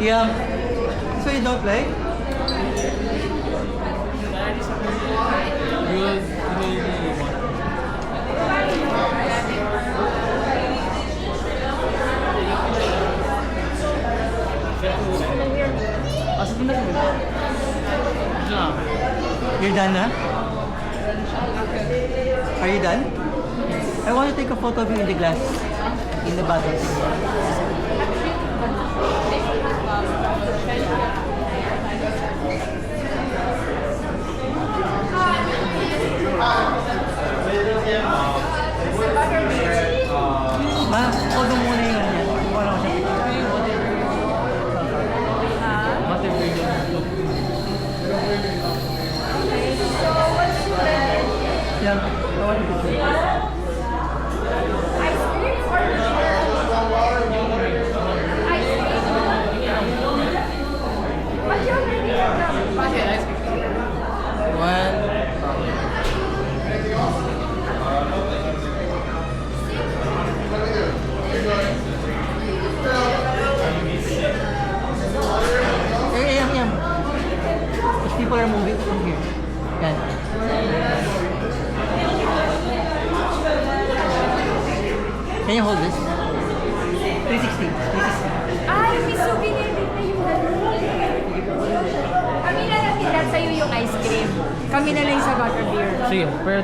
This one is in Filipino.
Yeah. So you don't play? You're done na? Are you done? I want to take a photo of you in the glass. In the bottle. Ma, hold mo muna yung ano yan. Wala ko siya. Yeah, I want to picture. People are moving from here. Yan. Can you hold this? 360. 360. Ay, may souvenir din na yung Kami na lang din sa'yo yung ice cream. Kami na lang sa Butterbeer. Sige, pero